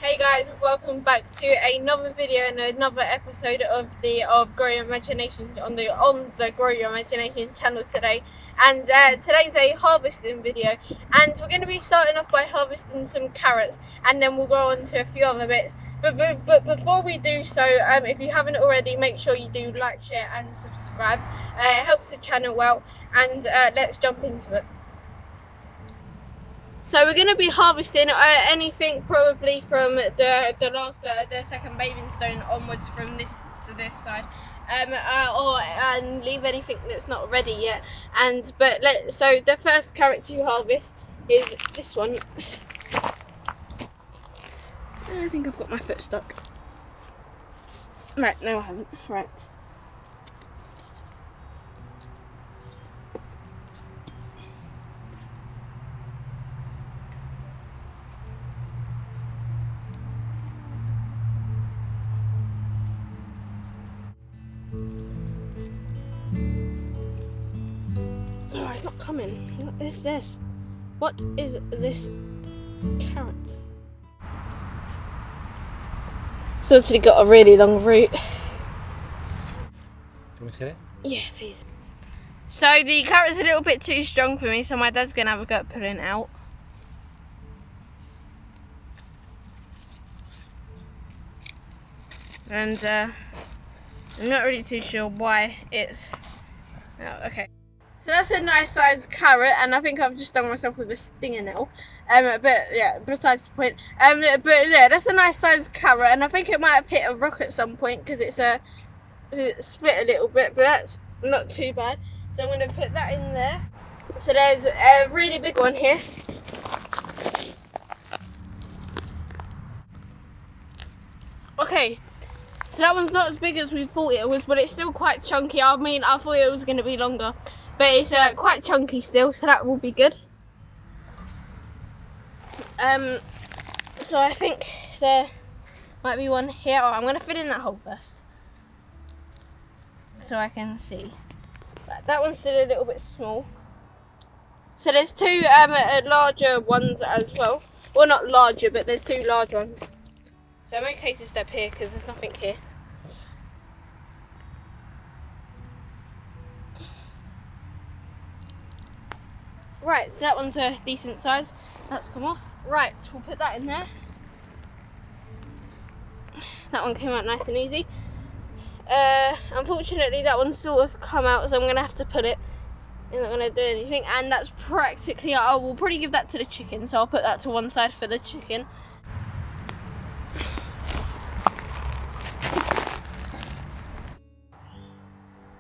Hey guys, welcome back to another video and another episode of Grow Your Imagination on the Grow Your Imagination channel today. And today's a harvesting video, and we're going to be starting off by harvesting some carrots, and then we'll go on to a few other bits. But before we do so, if you haven't already, make sure you do like, share, and subscribe. It helps the channel well, and let's jump into it. So we're going to be harvesting anything probably from the second bathing stone onwards from this to this side, and leave anything that's not ready yet. So the first carrot to harvest is this one. I think I've got my foot stuck. Right, no I haven't. Right. Oh, it's not coming. What is this? What is this carrot? So it's actually got a really long root. Do you want me to get it? Yeah, please. So the carrot's a little bit too strong for me, so my dad's going to have a go at pulling it out. And I'm not really too sure why it's... Oh, okay. So that's a nice sized carrot, and I think I've just stung myself with a stinger nail. But yeah, besides the point. But yeah, that's a nice sized carrot, and I think it might have hit a rock at some point because it's split a little bit, but that's not too bad. So I'm going to put that in there. So there's a really big one here. Okay. So that one's not as big as we thought it was, but it's still quite chunky. I mean, I thought it was going to be longer, but it's quite chunky still, so that will be good. So I think there might be one here. Oh, I'm going to fill in that hole first, so I can see. Right, that one's still a little bit small. So there's two larger ones as well. Well, not larger, but there's two large ones. So I'm okay to step here because there's nothing here. Right, so that one's a decent size. That's come off. Right, we'll put that in there. That one came out nice and easy. Unfortunately, that one's sort of come out, so I'm going to have to put it. I'm not going to do anything. And that's practically, I will probably give that to the chicken, so I'll put that to one side for the chicken.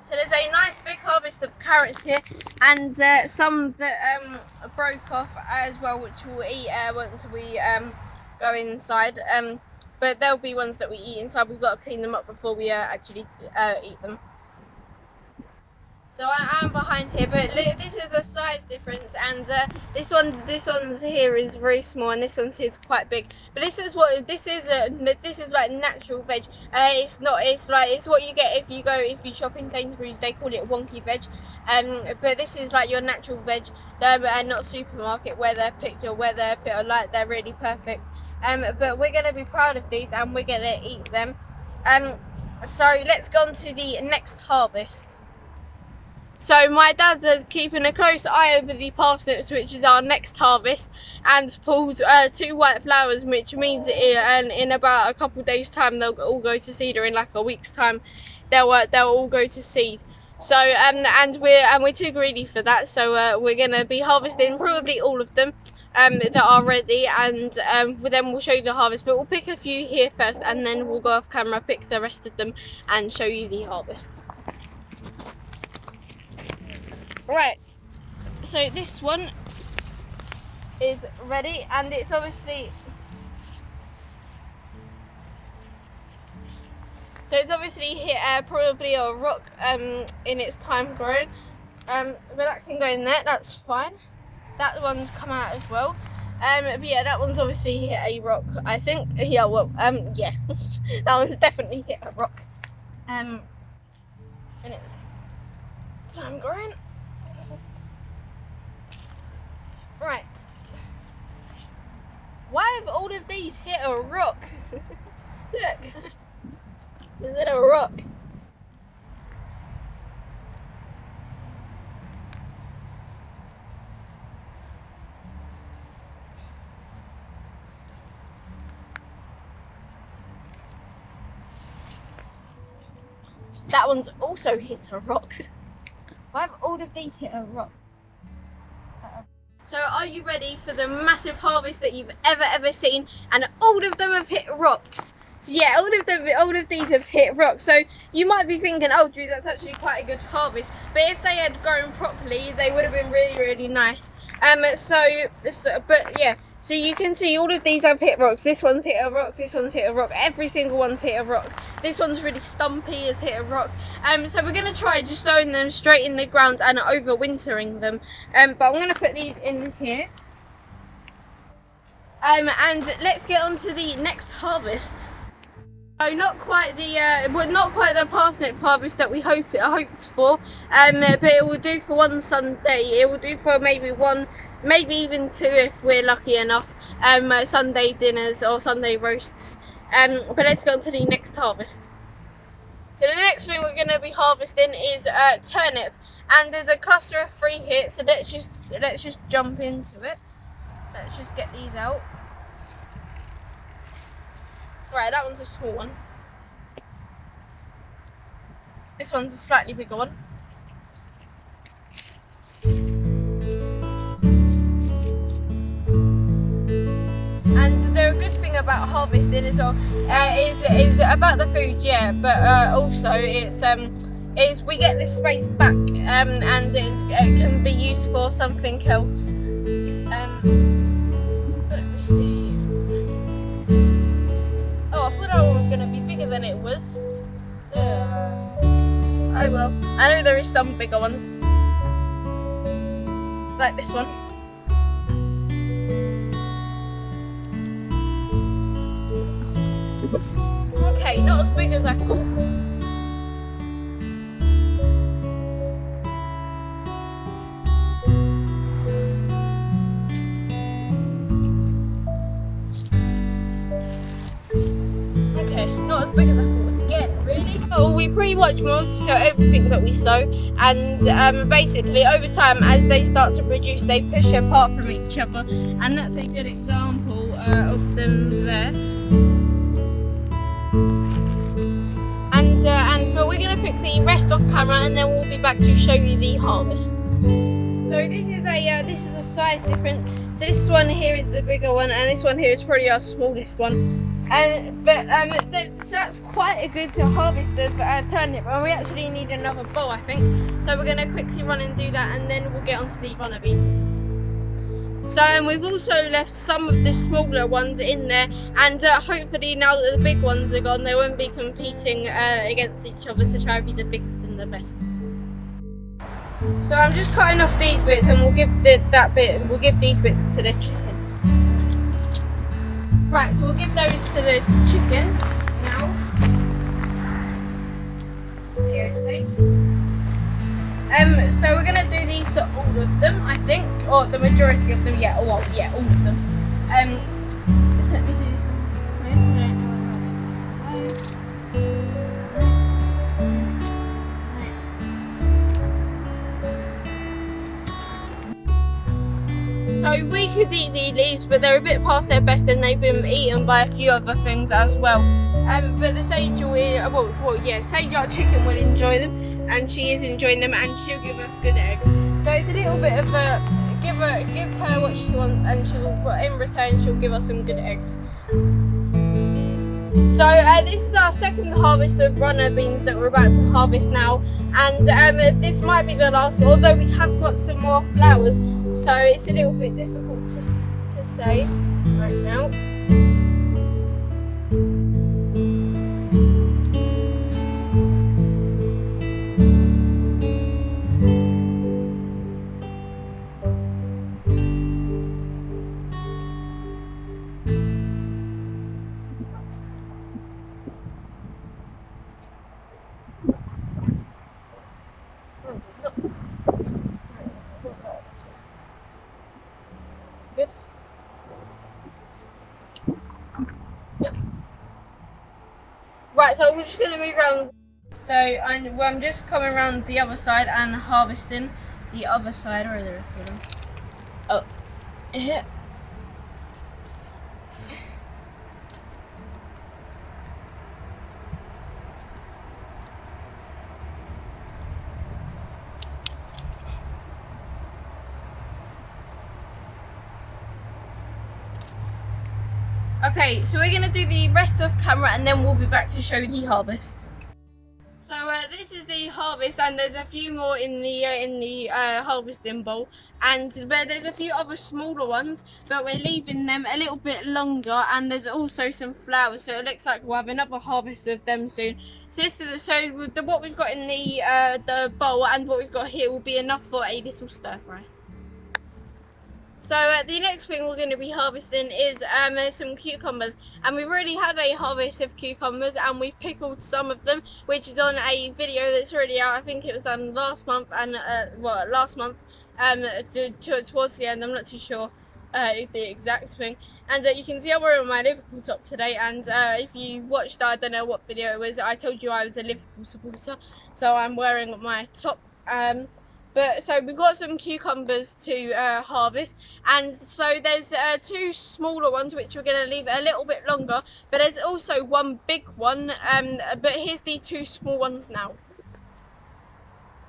So there's a nice big harvest of carrots here, and some that broke off as well, which we'll eat once we go inside. But there'll be ones that we eat inside. We've got to clean them up before we actually eat them. So I am behind here, but this is the size difference, and this one's here is very small, and this one's here is quite big. But this is like natural veg. It's what you get if you shop in Sainsbury's. They call it wonky veg. But this is like your natural veg, and not supermarket where they're picked or where they're like they're really perfect. But we're gonna be proud of these, and we're gonna eat them. So let's go on to the next harvest. So my dad is keeping a close eye over the parsnips, which is our next harvest, and pulled two white flowers, which means in about a couple of days' time they'll all go to seed, or in like a week's time they'll all go to seed. So and we're too greedy for that, so we're gonna be harvesting probably all of them that are ready, and then we'll show you the harvest. But we'll pick a few here first, and then we'll go off camera, pick the rest of them, and show you the harvest. Right, so this one is ready, and it's obviously hit probably a rock in its time growing, but that can go in there, that's fine. That one's come out as well, but yeah, that one's obviously hit a rock, I think. Yeah, well, yeah, that one's definitely hit a rock, in its time growing. Right. Why have all of these hit a rock? Look, is it a rock? That one's also hit a rock. Why have all of these hit a rock? So are you ready for the massive harvest that you've ever seen? And all of them have hit rocks. So yeah, all of these have hit rocks. So you might be thinking, oh Drew, that's actually quite a good harvest. But if they had grown properly, they would have been really nice. But yeah, so you can see all of these have hit rocks. This one's hit a rock, this one's hit a rock, every single one's hit a rock. This one's really stumpy, has hit a rock. So we're gonna try just sowing them straight in the ground and overwintering them. But I'm gonna put these in here. And let's get on to the next harvest. So not quite the parsnip harvest that we hoped for, but it will do for one Sunday. It will do for maybe one, maybe even two if we're lucky enough. Sunday dinners or Sunday roasts. But let's go on to the next harvest. So the next thing we're going to be harvesting is turnip, and there's a cluster of 3 here. So let's just jump into it. Let's just get these out. Right, that one's a small one. This one's a slightly bigger one. And the good thing about harvesting is about the food, yeah, but also it's we get this space back, and it can be used for something else. Let me see. Oh, I thought that one was going to be bigger than it was. Oh well, I know there is some bigger ones. Like this one. Okay, not as big as I thought. Not as big as I thought again, really. Well, we pretty much monitor everything that we sow, and basically over time, as they start to produce, they push apart from each other, and that's a good example of them there. But we're going to pick the rest off camera, and then we'll be back to show you the harvest. So this is a size difference. So this one here is the bigger one, and this one here is probably our smallest one. So that's quite a good harvest of turnip, and we actually need another bowl, I think. So we're going to quickly run and do that, and then we'll get onto the runner beans. So we've also left some of the smaller ones in there, and hopefully now that the big ones are gone, they won't be competing against each other to try and be the biggest and the best. So I'm just cutting off these bits, and we'll give these bits to the chicken. Right, so we'll give those to the chicken now. Seriously. So we're gonna do these to all of them, I think, or the majority of them. Yeah, well, yeah, all of them. Just let me do this. So we could eat these leaves, but they're a bit past their best, and they've been eaten by a few other things as well. But the Sage Sage, our chicken, will enjoy them, and she is enjoying them, and she'll give us good eggs. So it's a little bit of a give her what she wants, and in return she'll give us some good eggs. So this is our second harvest of runner beans that we're about to harvest now, and this might be the last, although we have got some more flowers. So it's a little bit difficult to say right now. Good. so we're just going to move around. So I'm just coming around the other side and harvesting the other side. Where are the rest of them? Oh, here. Okay, so we're going to do the rest of camera and then we'll be back to show the harvest. So this is the harvest, and there's a few more in the harvesting bowl, but there's a few other smaller ones, but we're leaving them a little bit longer, and there's also some flowers, so it looks like we'll have another harvest of them soon. So what we've got in the bowl and what we've got here will be enough for a little stir fry. So the next thing we're going to be harvesting is some cucumbers, and we've already had a harvest of cucumbers and we've pickled some of them, which is on a video that's already out. I think it was done last month, and towards the end, I'm not too sure the exact thing. And you can see I'm wearing my Liverpool top today, and if you watched, I don't know what video it was, I told you I was a Liverpool supporter, so I'm wearing my top. So we've got some cucumbers to harvest, and so there's two smaller ones which we're going to leave a little bit longer, but there's also one big one, but here's the two small ones now.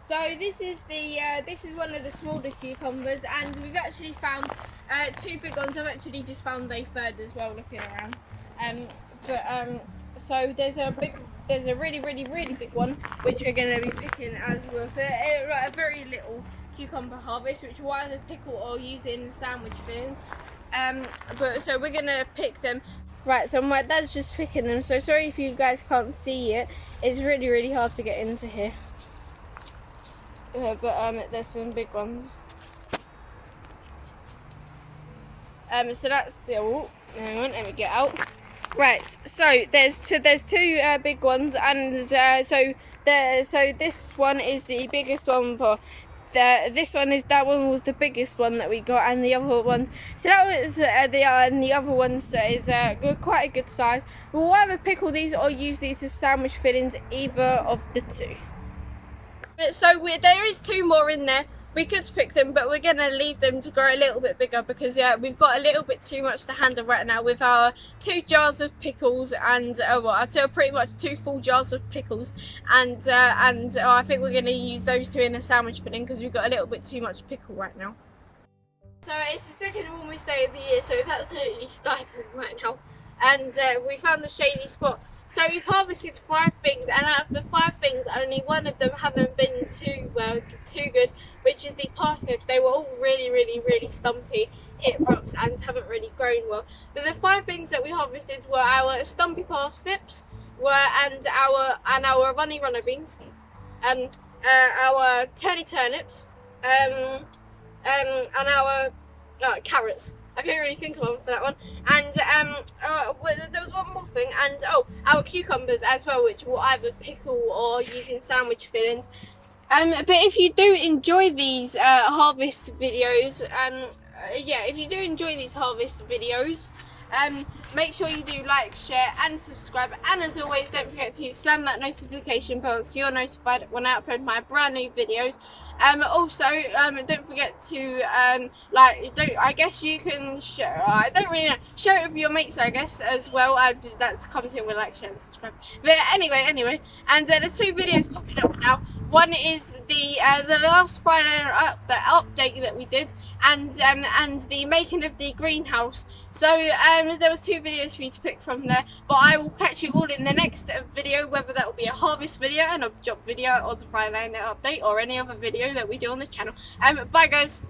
So this is one of the smaller cucumbers, and we've actually found two big ones. I've actually just found a third as well looking around. So there's a really big one which we're going to be picking as well. So a very little cucumber harvest, which we'll either pickle or use in sandwich fillings. So we're going to pick them. Right, so my dad's just picking them, so sorry if you guys can't see it. It's really hard to get into here. There's some big ones. So that's the, oh, hang on, let me get out. Right, so there's two big ones, and so this one is the biggest one. That one was the biggest one that we got, and the other ones. So that was and the other ones is quite a good size. We'll either pickle these or use these as sandwich fillings, either of the two. So there is two more in there. We could pick them, but we're going to leave them to grow a little bit bigger because we've got a little bit too much to handle right now with our 2 jars of pickles and I'd say pretty much 2 full jars of pickles, and I think we're going to use those 2 in a sandwich filling because we've got a little bit too much pickle right now. So it's the second warmest day of the year, so it's absolutely stifling right now, and we found a shady spot. So we've harvested 5 things, and out of the 5 things, only one of them haven't been too good, which is the parsnips. They were all really stumpy, hit rocks, and haven't really grown well. But the 5 things that we harvested were our stumpy parsnips, and our runner beans, our turnips, and our carrots. I can't really think of one for that one. And there was one more thing, and our cucumbers as well, which we'll either pickle or use in sandwich fillings. But if you do enjoy these harvest videos, make sure you do like, share and subscribe, and as always, don't forget to slam that notification bell so you're notified when I upload my brand new videos. Also, don't forget to I guess you can share, I don't really know, share it with your mates, I guess, as well. That comes in with like, share and subscribe. But anyway, and there's 2 videos popping up now. One is the last Friday the update that we did, and the making of the greenhouse. So there was 2 videos for you to pick from there, but I will catch you all in the next video, whether that will be a harvest video, an job video, or the Friday night update, or any other video that we do on this channel. Bye guys.